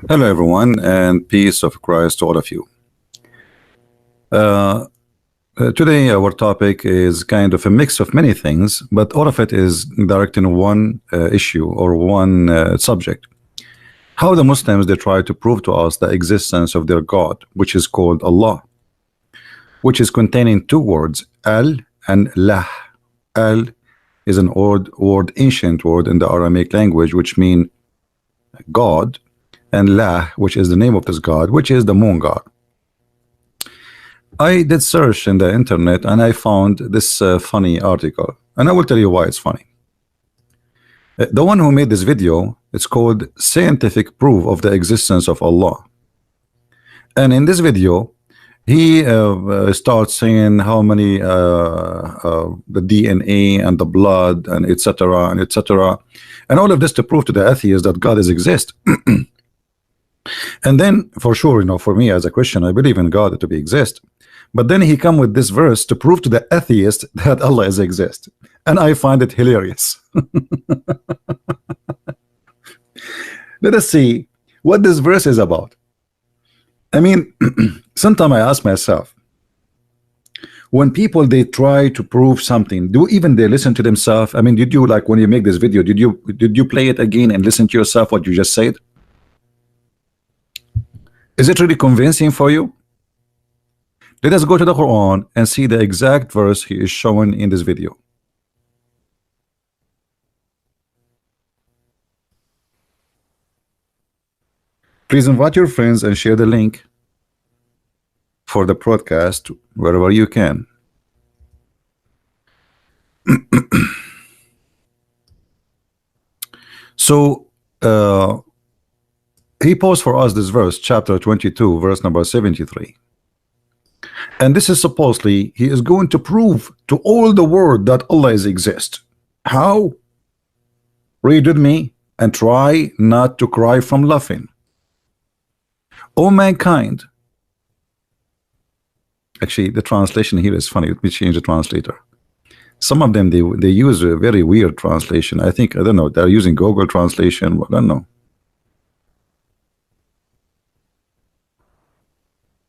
Hello, everyone, and peace of Christ to all of you. Uh, Today, our topic is kind of a mix of many things, but all of it is directed in one issue or one subject. How the Muslims they try to prove to us the existence of their God, which is called Allah, which is containing two words, Al and Lah. Al is an old word, ancient word in the Aramaic language, which mean God, and Lah, which is the name of this God, which is the moon God. I did search in the internet and I found this funny article, and I will tell you why it's funny. The one who made this video, it's called Scientific Proof of the Existence of Allah. And in this video, he starts saying how many the DNA and the blood and etc. and etc. and all of this to prove to the atheists that God is exist. And then for sure, for me as a Christian, I believe in God to be exist. But then he come with this verse to prove to the atheist that Allah is exist, and I find it hilarious. Let us see what this verse is about. I mean, sometimes I ask myself, when people they try to prove something, do even they listen to themselves? I mean, did you, like when you make this video, did you play it again and listen to yourself what you just said? Is it really convincing for you? Let us go to the Quran and see the exact verse he is showing in this video. Please invite your friends and share the link for the broadcast wherever you can. So he posed for us this verse, chapter 22, verse number 73. And this is supposedly he is going to prove to all the world that Allah is exist. How? Read with me and try not to cry from laughing. O mankind. Actually, the translation here is funny. Let me change the translator. Some of them they use a very weird translation. I don't know, they're using Google translation. I don't know.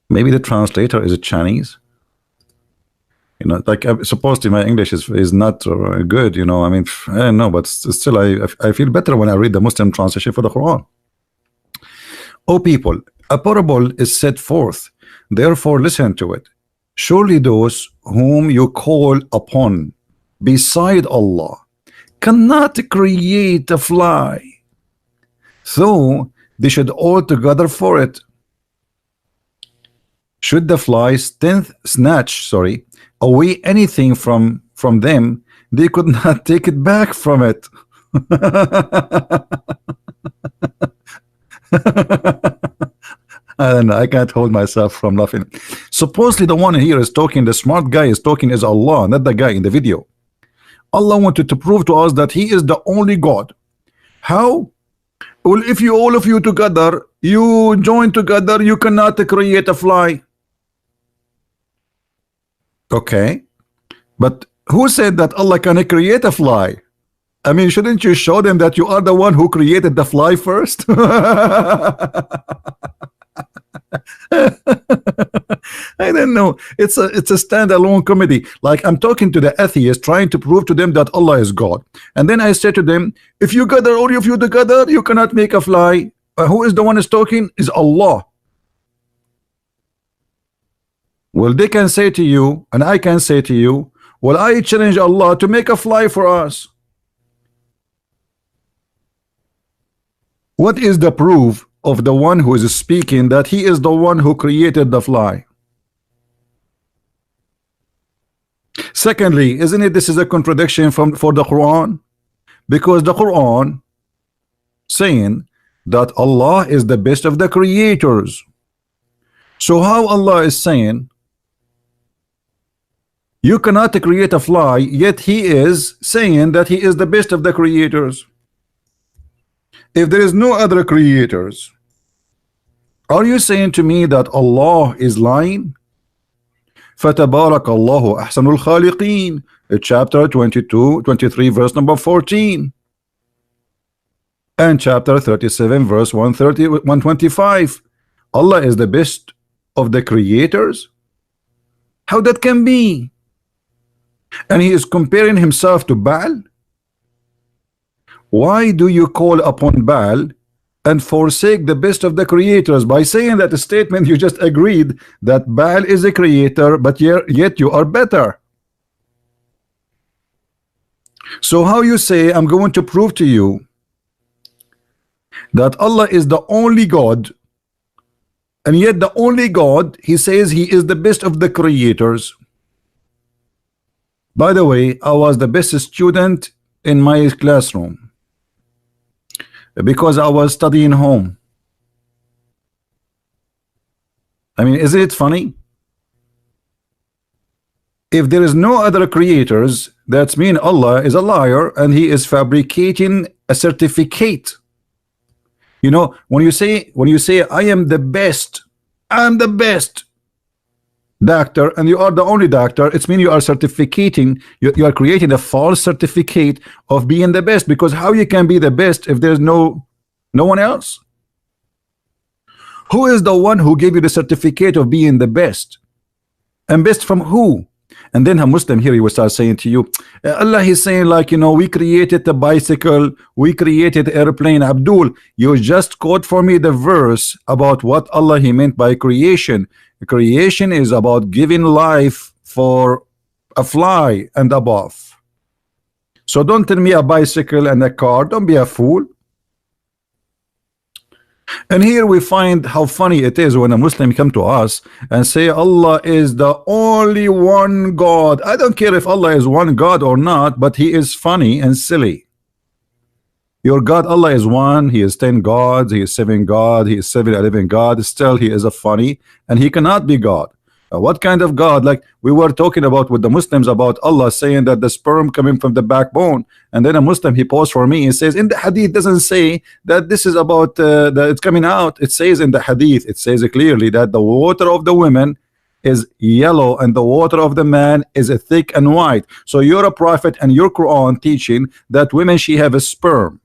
Maybe the translator is a Chinese. Like supposedly my English is not good. I mean, I don't know, but still I feel better when I read the Muslim translation for the Quran. O people, a parable is set forth, therefore listen to it. Surely those whom you call upon beside Allah cannot create a fly, so they should all together for it. Should the fly snatch away anything from them, they could not take it back from it. I don't know, I can't hold myself from laughing. Supposedly the one here is talking, the smart guy is talking is Allah, not the guy in the video. Allah wanted to prove to us that he is the only God. How? Well, if you all of you together, you join together, you cannot create a fly. Okay, but who said that Allah can create a fly? I mean, shouldn't you show them that you are the one who created the fly first? I don't know. It's a standalone comedy. Like I'm talking to the atheists, trying to prove to them that Allah is God, and then I say to them, if you gather all of you together, you cannot make a fly. Who is the one is talking? Is Allah. Well, they can say to you, and I can say to you, well, I challenge Allah to make a fly for us. What is the proof of the one who is speaking that he is the one who created the fly? Secondly, isn't it this is a contradiction for the Quran? Because the Quran saying that Allah is the best of the creators. So how Allah is saying you cannot create a fly, yet he is saying that he is the best of the creators? If there is no other creators, are you saying to me that Allah is lying? فَتَبَارَكَ اللَّهُ أَحْسَنُ الْخَالِقِينَ, chapter 22, 23, verse number 14. And chapter 37 verse 130, 125, Allah is the best of the creators. How that can be? And he is comparing himself to Baal. Why do you call upon Baal and forsake the best of the creators by saying that statement you just agreed that Baal is a creator, but yet you are better? So how you say I'm going to prove to you that Allah is the only God, and yet the only God, he says he is the best of the creators. By the way, I was the best student in my classroom because I was studying home. I mean, isn't it funny? If there is no other creators, that means Allah is a liar and he is fabricating a certificate. You know, when you say I am the best, I'm the best doctor, and you are the only doctor, it means you are certificating, you are creating a false certificate of being the best, because how you can be the best if there's no one else? Who is the one who gave you the certificate of being the best? And best from who? And then a Muslim here, he will start saying to you, Allah, he's saying, like, you know, we created the bicycle, we created airplane. Abdul, you just quote for me the verse about what Allah he meant by creation. Creation is about giving life for a fly and above. So don't tell me a bicycle and a car. Don't be a fool. And here we find how funny it is when a Muslim come to us and say Allah is the only one God. I don't care if Allah is one God or not, but he is funny and silly. Your God, Allah is one, he is 10 gods, he is 7 God, he is 7 11 God, still he is a funny, and he cannot be God. What kind of God? Like we were talking about with the Muslims about Allah saying that the sperm coming from the backbone, and then a Muslim he posed for me, he says in the hadith doesn't say that this is about that it's coming out. It says in the hadith, it says clearly that the water of the women is yellow and the water of the man is thick and white. So you're a prophet and your Quran teaching that women she have a sperm,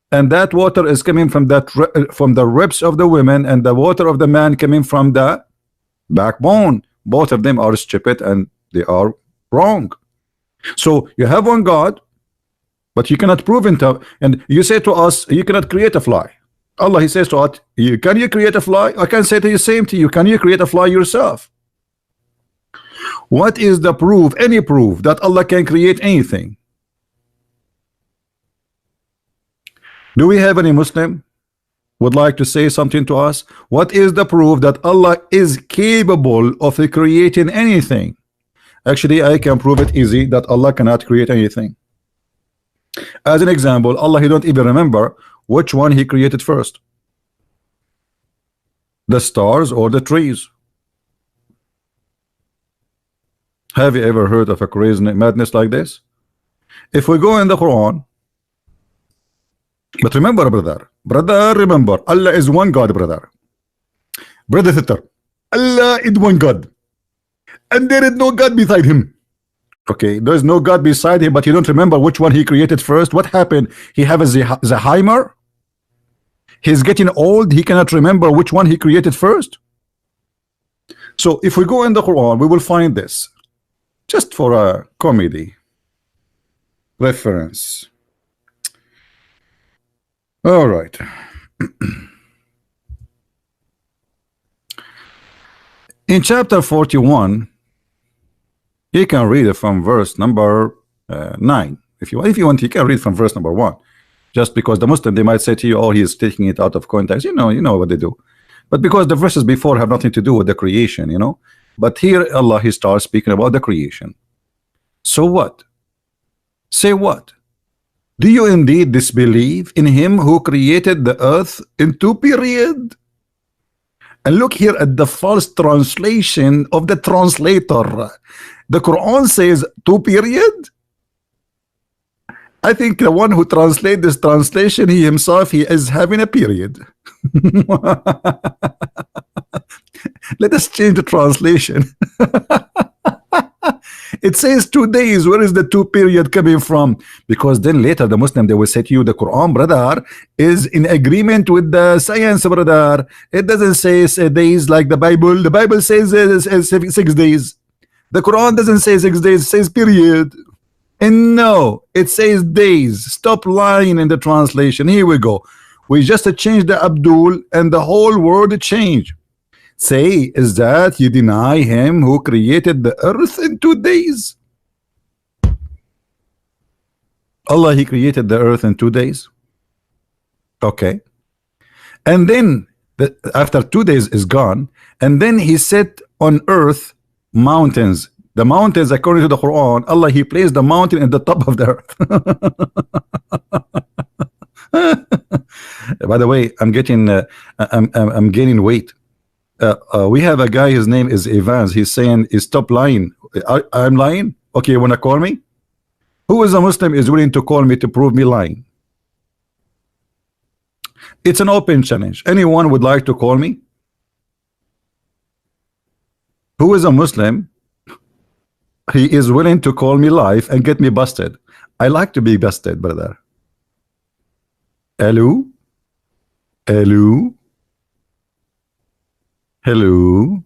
and that water is coming from the ribs of the women, and the water of the man coming from the backbone. Both of them are stupid and they are wrong. So you have one God, but you cannot prove it. And you say to us, you cannot create a fly. Allah he says to us, can you create a fly? I can say to you same to you, can you create a fly yourself? What is the proof, any proof that Allah can create anything? Do we have any Muslim would like to say something to us? What is the proof that Allah is capable of creating anything? Actually, I can prove it easy that Allah cannot create anything. As an example, Allah he don't even remember which one he created first, the stars or the trees. Have you ever heard of a crazy madness like this? If we go in the Quran, but remember, brother, remember, Allah is one God, brother sister, Allah is one God, and there is no God beside him. Okay, there is no God beside him, but you don't remember which one he created first. What happened? He have a Alzheimer? He's getting old, he cannot remember which one he created first. So if we go in the Quran, we will find this, just for a comedy reference. All right. In chapter 41, you can read it from verse number 9. If you want, you can read from verse number 1. Just because the Muslim, they might say to you, oh, he is taking it out of context. You know what they do. But because the verses before have nothing to do with the creation, you know. But here Allah, he starts speaking about the creation. So what? Say what? Do you indeed disbelieve in him who created the earth in 2 periods? And look here at the false translation of the translator. The Quran says 2 periods. I think the one who translates this translation, he himself, he is having a period. Let us change the translation. It says 2 days. Where is the two period coming from? Because then later the Muslim, they will say to you, the Quran, brother, is in agreement with the science, brother. It doesn't say days like the Bible. The Bible says 6 days. The Quran doesn't say 6 days, it says period. And no, it says days. Stop lying in the translation. Here we go. We just changed the Abdul and the whole word changed. Say, is that you deny him who created the earth in 2 days? Allah, he created the earth in 2 days. Okay. And then after 2 days is gone, and then he set on earth mountains. The mountains, according to the Quran, Allah, he placed the mountain at the top of the earth. By the way, I'm getting I'm gaining weight. We have a guy, his name is Evans. He's saying, stop lying. I'm lying? Okay, you wanna call me? Who is a Muslim is willing to call me to prove me lying? It's an open challenge. Anyone would like to call me? Who is a Muslim? He is willing to call me live and get me busted. I like to be busted, brother. Hello? Hello? Hello?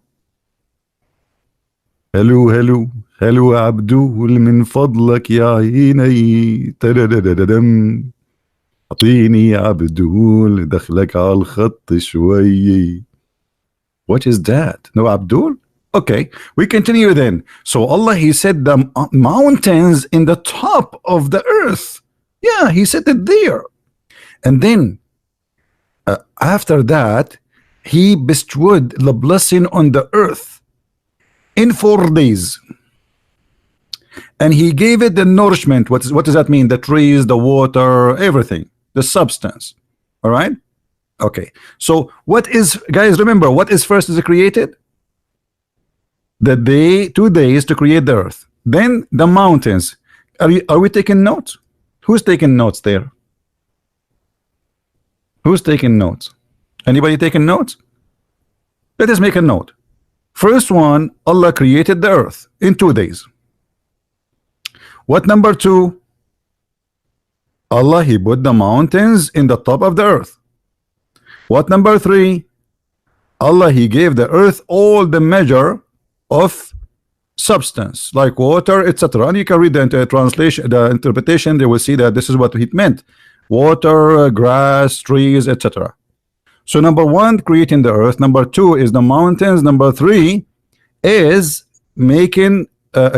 hello hello hello عبدول من فضلك يا عيني تددددم اعطيني عبدول دخلك على الخط شوي. What is that? No Abdul? Okay, we continue then. So Allah, he said the mountains in the top of the earth. Yeah, he said it there. And then after that, he bestowed the blessing on the earth in 4 days. And he gave it the nourishment. What does that mean? The trees, the water, everything, the substance. All right. Okay. So what is, guys, remember, what is first is created? The day, 2 days to create the earth. Then the mountains. Are we taking notes? Who's taking notes there? Who's taking notes? Anybody taking notes? Let us make a note. First one, Allah created the earth in 2 days. What number 2? Allah, he put the mountains in the top of the earth. What number 3? Allah, he gave the earth all the measure of substance like water, etc. And you can read the translation, the interpretation. They will see that this is what it meant: water, grass, trees, etc. So number 1, creating the earth. Number 2 is the mountains. Number 3 is making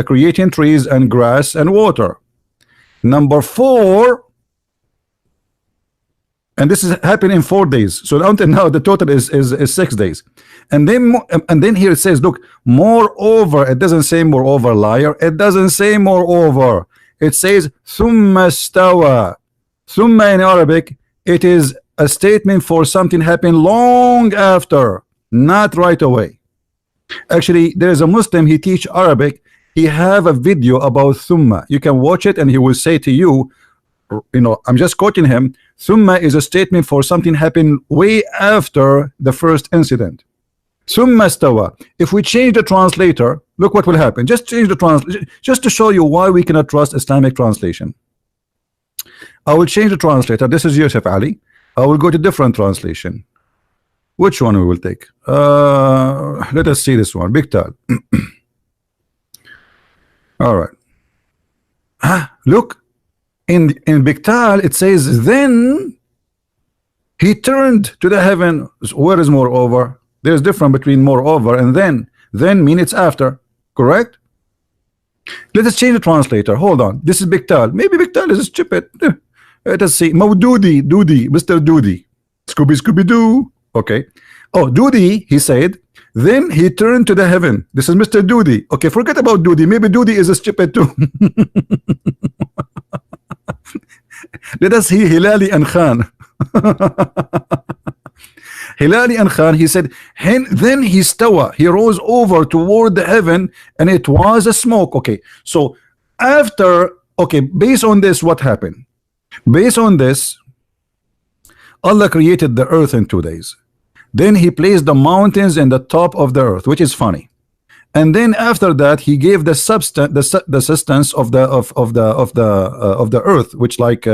creating trees and grass and water. Number 4, and this is happening in 4 days. So until now the total is 6 days. And then here it says, look, moreover. It doesn't say moreover, liar. It doesn't say moreover. It says thumma stawa. Thumma in Arabic, it is a statement for something happened long after, not right away. Actually, there is a Muslim, he teach Arabic. He have a video about thumma. You can watch it and he will say to you, I'm just quoting him, thumma is a statement for something happened way after the first incident. Thumma stawa. If we change the translator, look what will happen. Just change the translation, just to show you why we cannot trust Islamic translation. I will change the translator. This is Yusuf Ali. I will go to different translation. Which one we will take? Let us see this one. Biktal. All right. Look, in Biktal it says, then he turned to the heaven. Where is moreover? There's difference between moreover and then. Then mean it's after. Correct? Let us change the translator. Hold on. This is Biktal. Maybe Biktal is stupid. Let us see. Maududi, Doody, Mr. Doody. Scooby Doo. Okay. Oh, Doody, he said, then he turned to the heaven. This is Mr. Doody. Okay, forget about Doody. Maybe Doody is a stupid too. Let us see Hilali and Khan. Hilali and Khan, he said, then he stawa, he rose over toward the heaven, and it was a smoke. Okay, so after, okay, based on this, what happened? Based on this, Allah created the earth in 2 days. Then he placed the mountains in the top of the earth, which is funny. and then after that he gave the substance, the substance of the earth, which like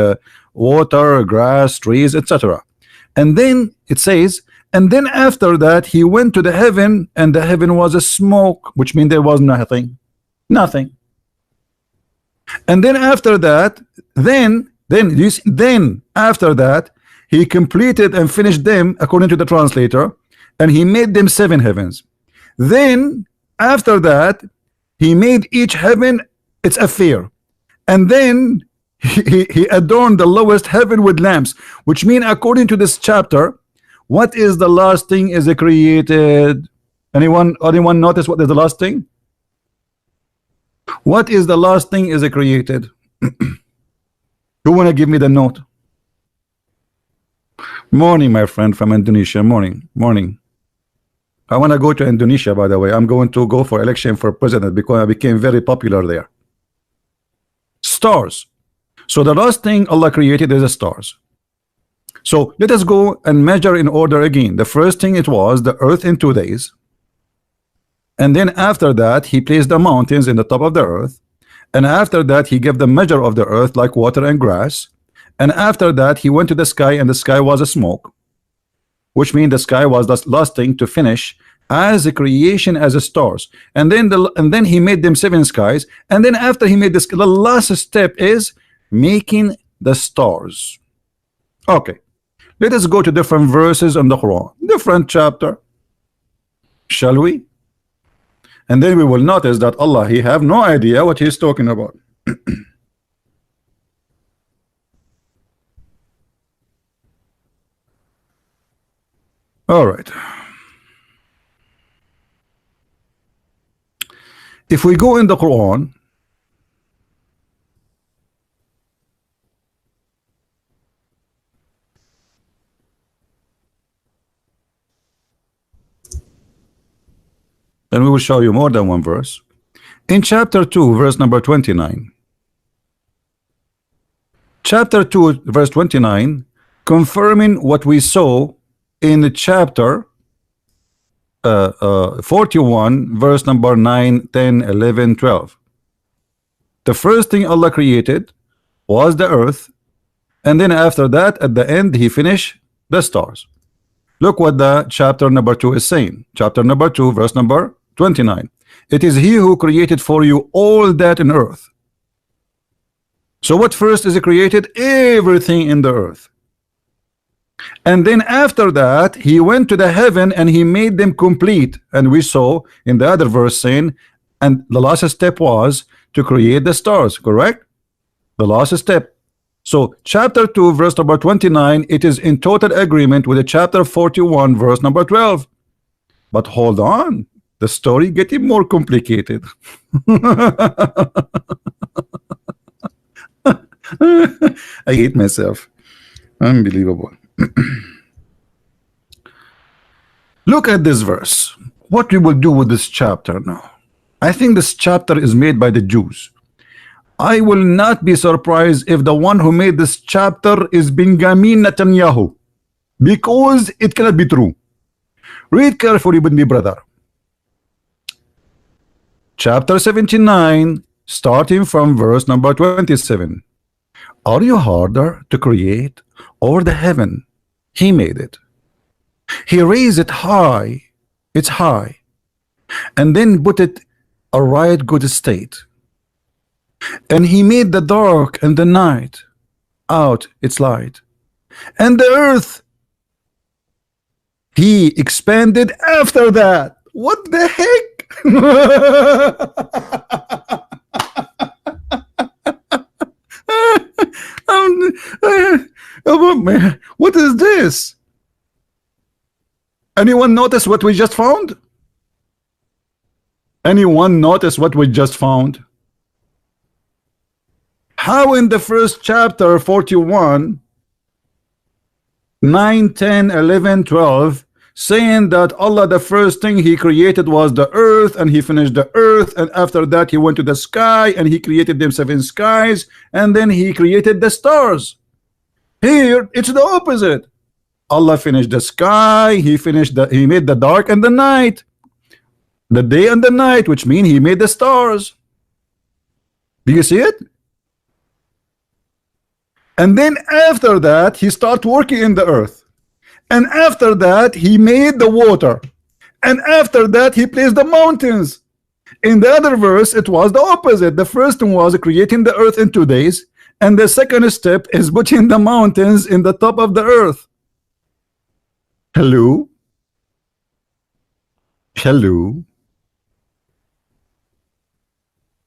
water, grass, trees, etc. And then it says, and then after that he went to the heaven, and the heaven was a smoke, which means there was nothing. And then after that, then after that he completed and finished them according to the translator, and he made them 7 heavens. Then after that he made each heaven its affair, and then he adorned the lowest heaven with lamps, which mean according to this chapter, what is the last thing is created? Anyone notice what is the last thing? What is the last thing is created? Who wanna give me the note? Morning, my friend from Indonesia. Morning. I want to go to Indonesia, by the way. I'm going to go for election for president because I became very popular there. Stars. So the last thing Allah created is the stars. So let us go and measure in order again. The first thing it was the earth in 2 days. And then after that he placed the mountains in the top of the earth. And after that he gave the measure of the earth like water and grass. And after that he went to the sky, and the sky was a smoke, which means the sky was the last thing to finish as a creation as a stars. And then he made them 7 skies. And then after he made this, the last step is making the stars. Okay, let us go to different verses on the Quran, different chapter, shall we? And then we will notice that Allah, he have no idea what he's talking about. All right. If we go in the Quran, and we will show you more than one verse. In chapter 2, verse number 29. Chapter 2, verse 29, confirming what we saw in the chapter 41, verse number 9, 10, 11, 12. The first thing Allah created was the earth, and then after that, at the end, he finished the stars. Look what the chapter number 2 is saying. Chapter number 2, verse number 29. It is he who created for you all that in earth. So what first is created? Everything in the earth. And then after that he went to the heaven and he made them complete. And we saw in the other verse saying, and the last step was to create the stars, correct? The last step. So chapter 2, verse number 29, it is in total agreement with the chapter 41, verse number 12. But hold on, the story getting more complicated. I hate myself. Unbelievable. Look at this verse. What we will do with this chapter now? I think this chapter is made by the Jews. I will not be surprised if the one who made this chapter is Benjamin Netanyahu, because it cannot be true. Read carefully with me, brother. Chapter 79, starting from verse number 27. Are you harder to create, or the heaven? He made it. He raised it high, it's high, and then put it a right good state. And he made the dark and the night out its light. And the earth he expanded after that. What the heck? What is this? Anyone notice what we just found? Anyone notice what we just found? How in the first chapter 41, 9, 10, 11, 12, saying that Allah, the first thing he created was the earth, and he finished the earth, and after that he went to the sky and he created them 7 skies, and then he created the stars. Here it's the opposite. Allah finished the sky, he made the dark and the night. The day and the night, which mean he made the stars. Do you see it? And then after that, he started working in the earth. And after that, he made the water. And after that, he placed the mountains. In the other verse, it was the opposite. The first one was creating the earth in 2 days. And the second step is putting the mountains in the top of the earth. Hello? Hello?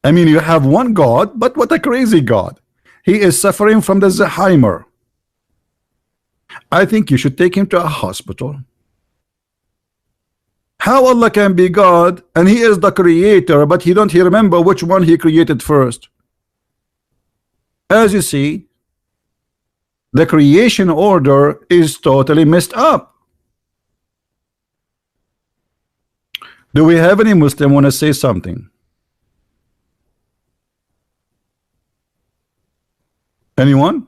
I mean, you have one God, but what a crazy God. He is suffering from the Alzheimer. I think you should take him to a hospital. How Allah can be God and he is the creator, but he don't remember which one he created first? As you see, the creation order is totally messed up. Do we have any Muslim want to say something? Anyone?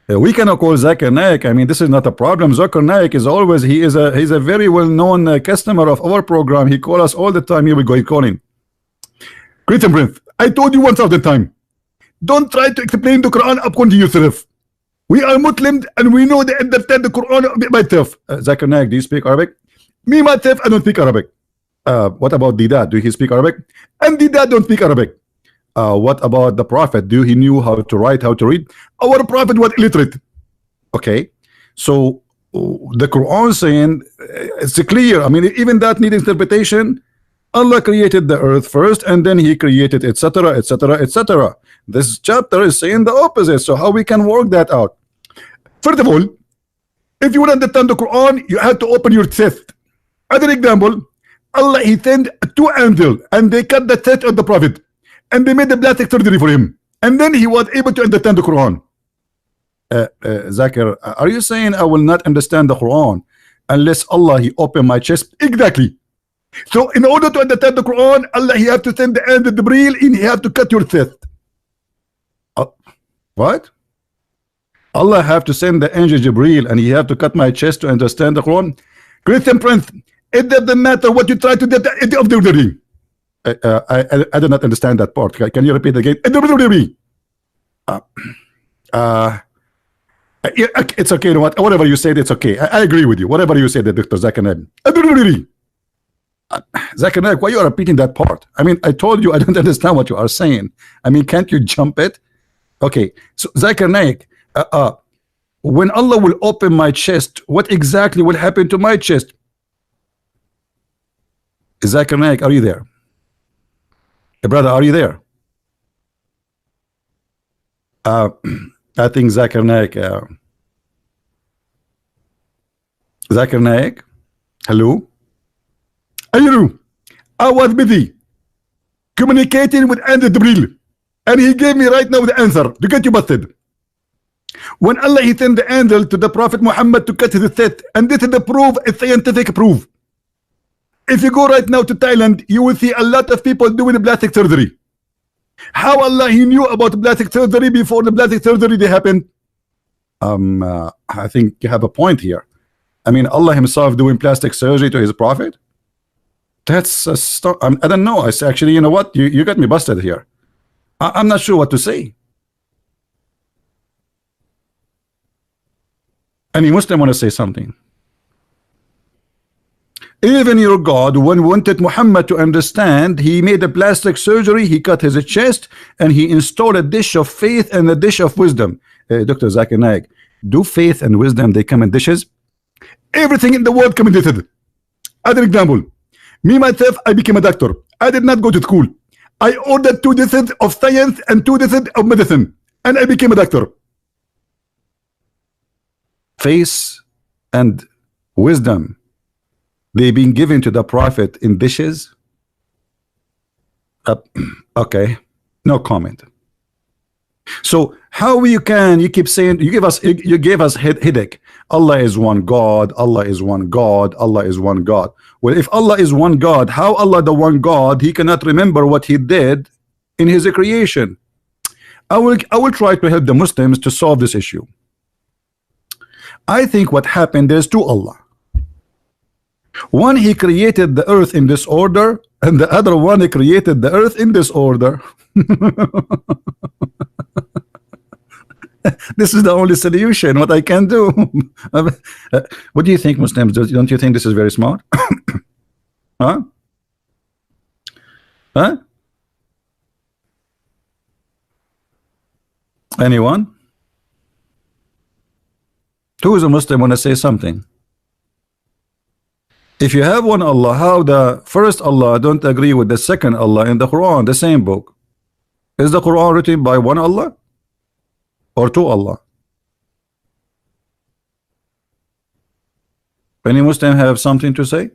We cannot call Zakir Naik. I mean, this is not a problem. Zakir Naik is always, he's a very well-known customer of our program. He calls us all the time. Here we go, he calling. Greeting Prince, I told you 1,000 times. Don't try to explain the Quran according to yourself. We are Muslims and we know they understand the Quran by self. Zakir Naik, do you speak Arabic? Me myself, I don't speak Arabic. What about Didat? Do he speak Arabic? And Didat don't speak Arabic. What about the Prophet? Do he knew how to write, how to read? Our Prophet was illiterate. Okay, so the Quran saying it's clear. I mean, even that needs interpretation. Allah created the earth first, and then He created etc. etc. etc. This chapter is saying the opposite. So how we can work that out? First of all, if you want to understand the Quran, you have to open your chest. As an example, Allah He sent 2 angels, and they cut the chest of the Prophet. And they made the plastic surgery for him, and then he was able to understand the Quran. Zakir, are you saying I will not understand the Quran unless Allah He open my chest? Exactly. So in order to understand the Quran, Allah He have to send the angel Jibreel and He have to cut your chest. What? Allah have to send the angel Jibreel and He have to cut my chest to understand the Quran? Christian Prince, it doesn't matter what you try to do at the end of the day. I do not understand that part. Can you repeat again? It's okay. Whatever you said, it's okay. I agree with you. Whatever you said, Dr. Zakir Naik. Zakir Naik, why you are repeating that part? I mean, I told you I don't understand what you are saying. I mean, can't you jump it? Okay. So Zakir Naik, when Allah will open my chest, what exactly will happen to my chest? Zakir Naik, are you there? Hey, brother, are you there? I think Zakir Naik. Zakir Naik, hello? Ayuru, I was busy communicating with Andrew Jibreel, and he gave me right now the answer to get you busted. When Allah He sent the angel to the Prophet Muhammad to cut his chest, and this is the proof, a scientific proof. If you go right now to Thailand, you will see a lot of people doing plastic surgery. How Allah He knew about plastic surgery before the plastic surgery they happened? I think you have a point here. I mean, Allah Himself doing plastic surgery to His Prophet? That's I don't know. It's actually, you know what? You got me busted here. I'm not sure what to say. Any Muslim want to say something? Even your God, when wanted Muhammad to understand, He made a plastic surgery, He cut his chest, and He installed a dish of faith and a dish of wisdom. Dr. Zakir Naik, do faith and wisdom, they come in dishes? Everything in the world come in dishes. As an example, me myself, I became a doctor. I did not go to school. I ordered 2 dishes of science and 2 dishes of medicine, and I became a doctor. Faith and wisdom, they've been given to the Prophet in dishes. Okay, no comment. So how you keep saying you gave us headache? Allah is one God, Allah is one God, Allah is one God. Well, if Allah is one God, how Allah the one God, He cannot remember what He did in His creation? I will try to help the Muslims to solve this issue. I think what happened, there's 2 Allah. One, he created the earth in disorder, and the other one, he created the earth in disorder. This is the only solution. What I can do. What do you think, Muslims? Don't you think this is very smart? Huh? Huh? Anyone? Who is a Muslim want to say something? If you have one Allah, how the first Allah don't agree with the second Allah in the Quran, the same book? Is the Quran written by one Allah or two Allah? Any Muslim have something to say?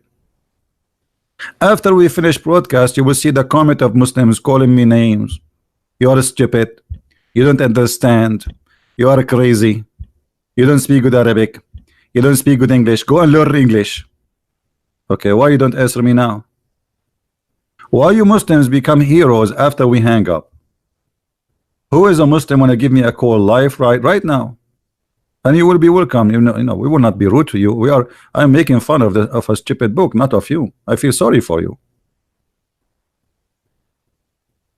After we finish broadcast, you will see the comment of Muslims calling me names. You are stupid. You don't understand. You are crazy. You don't speak good Arabic. You don't speak good English. Go and learn English. Okay, why you don't answer me now? Why you Muslims become heroes after we hang up? Who is a Muslim want to give me a call live right now? And you will be welcome. You know, we will not be rude to you. I'm making fun of a stupid book, not of you. I feel sorry for you.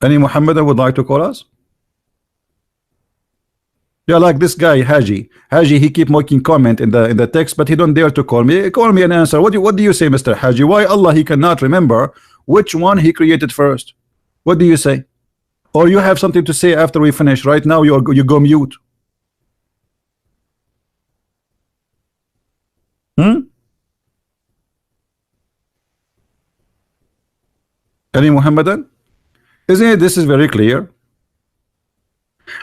Any Muhammadan would like to call us? Yeah, like this guy Haji. Haji, he keep making comment in the text, but he don't dare to call me. Call me and answer. What do you say, Mr. Haji? Why Allah he cannot remember which one he created first? What do you say? Or you have something to say after we finish? Right now you go mute. Any Muhammadan? Isn't it? This is very clear.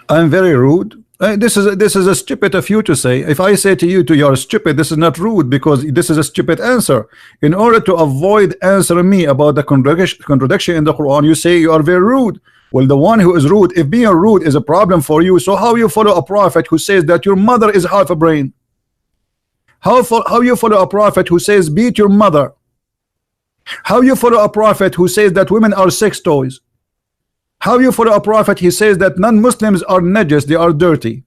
I'm very rude. This is a stupid of you to say. If I say to you you're stupid, this is not rude because this is a stupid answer. In order to avoid answering me about the contradiction in the Quran, you say you are very rude. Well, the one who is rude, if being rude is a problem for you, so how you follow a prophet who says that your mother is half a brain? How you follow a prophet who says beat your mother? How you follow a prophet who says that women are sex toys? How you follow a prophet he says that non-Muslims are najas, they are dirty?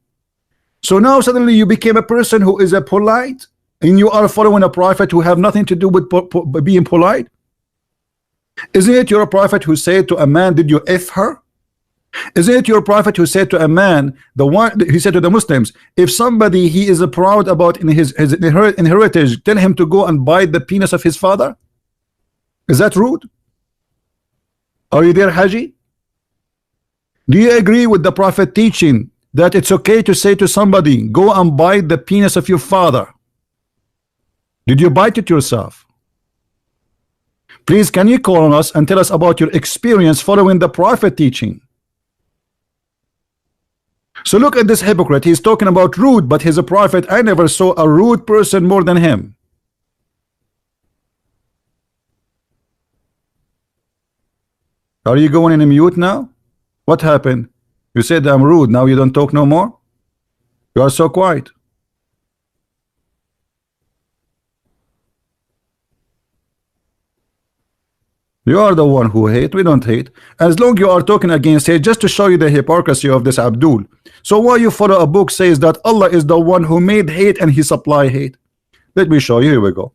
So now suddenly you became a person who is a polite, and you are following a prophet who have nothing to do with being polite? Isn't it your prophet who said to a man, did you F her? Isn't it your prophet who said to a man, he said to the Muslims, if somebody he is proud about in his heritage, tell him to go and bite the penis of his father? Is that rude? Are you there, Haji? Do you agree with the prophet teaching that it's okay to say to somebody, go and bite the penis of your father? Did you bite it yourself? Please, can you call on us and tell us about your experience following the prophet teaching? So look at this hypocrite. He's talking about rude, but he's a prophet. I never saw a rude person more than him. Are you going in a mute now? What happened? You said I'm rude. Now you don't talk no more? You are so quiet. You are the one who hate. We don't hate. As long you are talking against hate, just to show you the hypocrisy of this Abdul. So why you follow a book says that Allah is the one who made hate and he supply hate? Let me show you. Here we go.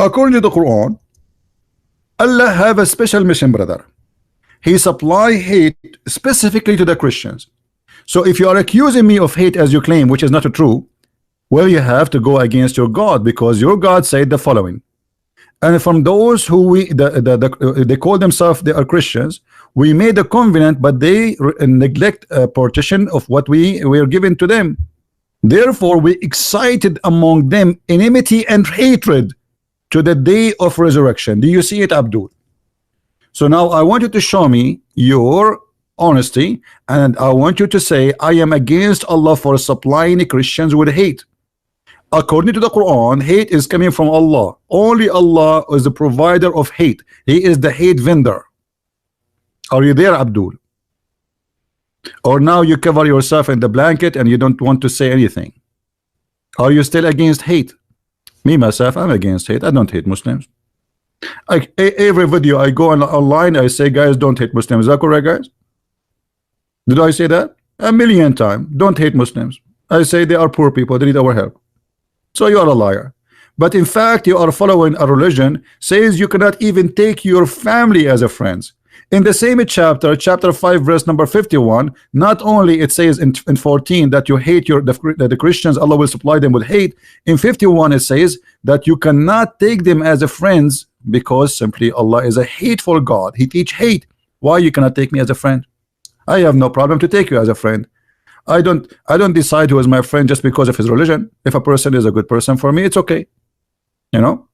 According to the Quran, Allah have a special mission, brother. He supply hate specifically to the Christians. So if you are accusing me of hate as you claim, which is not true, well, you have to go against your God, because your God said the following. And from those who they call themselves they are Christians, we made a covenant, but they neglect a portion of what we were given to them. Therefore, we excited among them enmity and hatred to the day of resurrection. Do you see it, Abdul? So now I want you to show me your honesty, and I want you to say, I am against Allah for supplying Christians with hate. According to the Quran, hate is coming from Allah. Only Allah is the provider of hate. He is the hate vendor. Are you there, Abdul? Or now you cover yourself in the blanket and you don't want to say anything? Are you still against hate? Me, myself, I'm against hate. I don't hate Muslims. Every video I go online, I say, guys, don't hate Muslims. Is that correct, guys? Did I say that? A million times. Don't hate Muslims. I say they are poor people. They need our help. So you are a liar. but in fact you are following a religion says you cannot even take your family as a friends. In the same chapter, chapter 5, verse number 51, not only it says in 14 that you hate the Christians, Allah will supply them with hate. In 51 it says that you cannot take them as a friends because simply Allah is a hateful God. He teach hate. Why you cannot take me as a friend? I have no problem to take you as a friend. I don't decide who is my friend just because of his religion. If a person is a good person for me, it's okay. You know,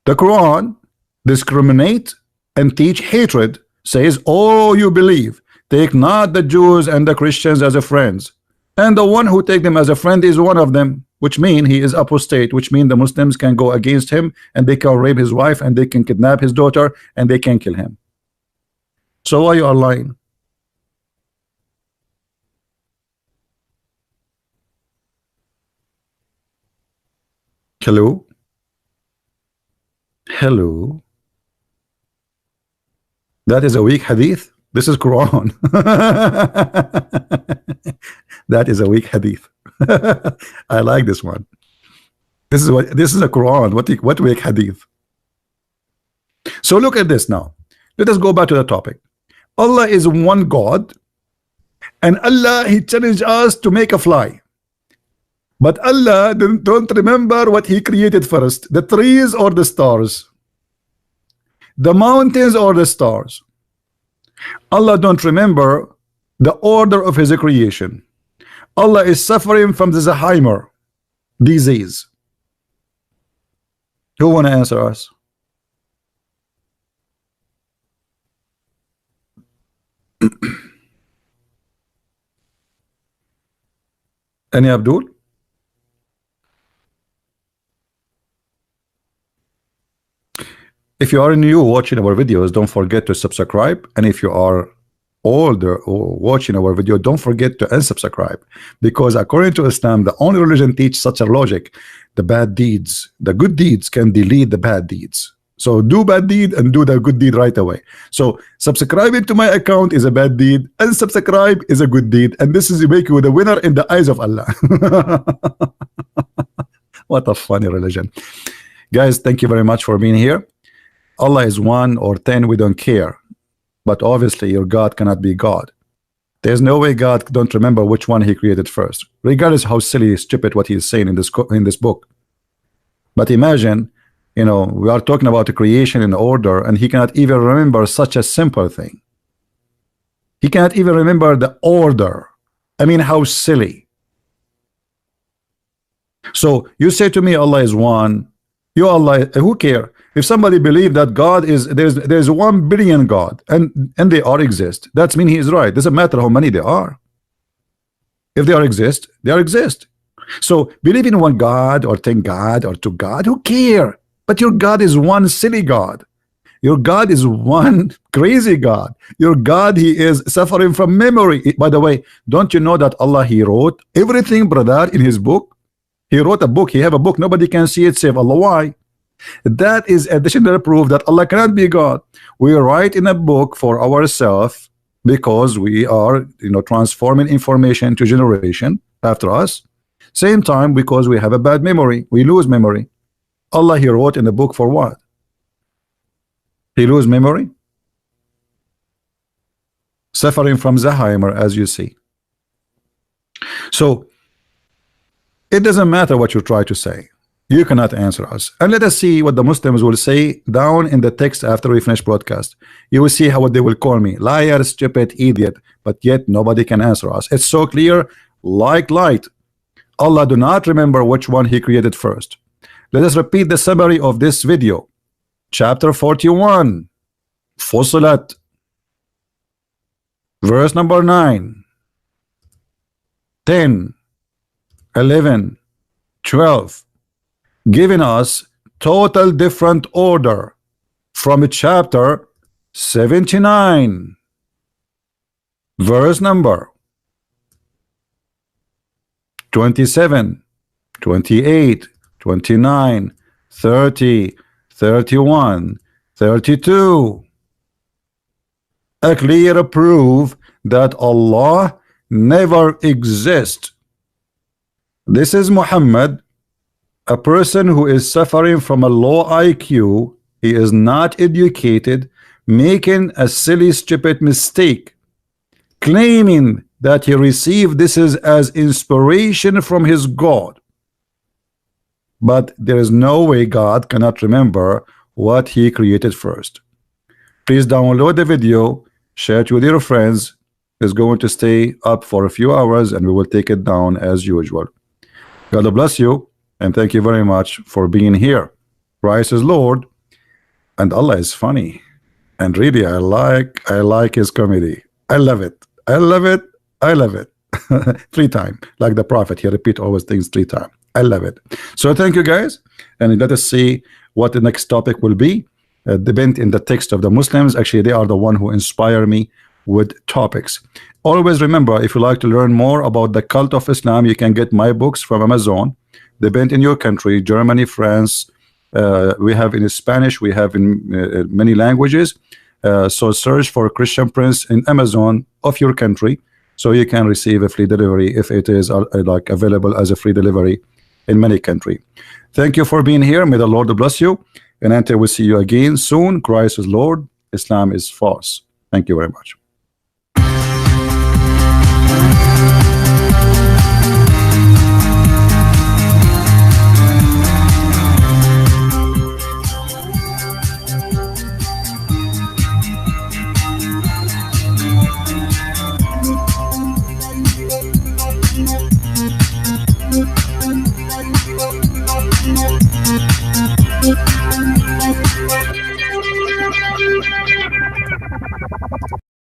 the Quran discriminate and teach hatred, says, oh, you believe, take not the Jews and the Christians as a friends, and the one who take them as a friend is one of them, which mean he is apostate, which mean the Muslims can go against him and they can rape his wife and they can kidnap his daughter and they can kill him. So why you are lying? Hello? Hello? That is a weak hadith. This is Quran. That is a weak hadith. I like this one. This is a Quran. What weak hadith? So look at this now. Let us go back to the topic. Allah is one God, and Allah He challenged us to make a fly. But Allah don't remember what He created first, the trees or the stars, the mountains or the stars. Allah don't remember the order of His creation. Allah is suffering from the Alzheimer disease. Who want to answer us? Any Abdul? If you are new watching our videos, don't forget to subscribe, and if you are older or watching our video, don't forget to unsubscribe, because according to Islam, the only religion teach such a logic: the bad deeds, the good deeds can delete the bad deeds. So do bad deed and do the good deed right away. So subscribing to my account is a bad deed, unsubscribe is a good deed, and this is make you the winner in the eyes of Allah. What a funny religion. Guys, thank you very much for being here. Allah is 1 or 10, we don't care, but obviously your God cannot be God. There's no way God don't remember which one He created first, regardless how silly, stupid what He is saying in this book. But imagine, you know, we are talking about the creation in order, and He cannot even remember such a simple thing. He cannot even remember the order. I mean, how silly. So you say to me Allah is 1, you Allah, who care? If somebody believe that God is there's 1 billion God and they all exist, that's mean He is right. Doesn't matter how many there are. If they all exist, they all exist. So believe in 1 God or 10 God or 2 God, who care? But your God is 1 silly God. Your God is 1 crazy God. Your God, He is suffering from memory. By the way, don't you know that Allah He wrote everything, brother, in His book? He wrote a book. He have a book. Nobody can see it save Allah. Why? That is additional proof that Allah cannot be God. We write in a book for ourselves because we are, you know, transforming information to generation after us. Same time, because we have a bad memory, we lose memory. Allah He wrote in the book for what? He lose memory? Suffering from Alzheimer, as you see. So it doesn't matter what you try to say. You cannot answer us. And let us see what the Muslims will say down in the text after we finish broadcast. You will see how what they will call me: liar, stupid, idiot. But yet nobody can answer us. It's so clear, like light. Allah do not remember which one He created first. Let us repeat the summary of this video. Chapter 41, Fussilat, verse number 9, 10, 11, 12, giving us total different order from chapter 79, verse number 27, 28, 29, 30, 31, 32. A clear proof that Allah never exists. This is Muhammad A person who is suffering from a low IQ, he is not educated, making a silly, stupid mistake, claiming that he received this is as inspiration from his God. But there is no way God cannot remember what he created first. Please download the video, share it with your friends. It's going to stay up for a few hours and we will take it down as usual. God bless you and thank you very much for being here. Christ is Lord and Allah is funny. And really I like his comedy. I love it. I love it. I love it. 3 times. Like the prophet, he repeat always things 3 times. I love it. So thank you guys, and let us see what the next topic will be. Depend in the text of the Muslims. Actually, they are the one who inspire me with topics. Always remember, if you like to learn more about the cult of Islam, you can get my books from Amazon. Depend in your country, Germany, France. We have in Spanish, we have in many languages. So search for Christian Prince in Amazon of your country, so you can receive a free delivery if it is like available as a free delivery in many countries. Thank you for being here. May the Lord bless you. And until we see you again soon, Christ is Lord, Islam is false. Thank you very much.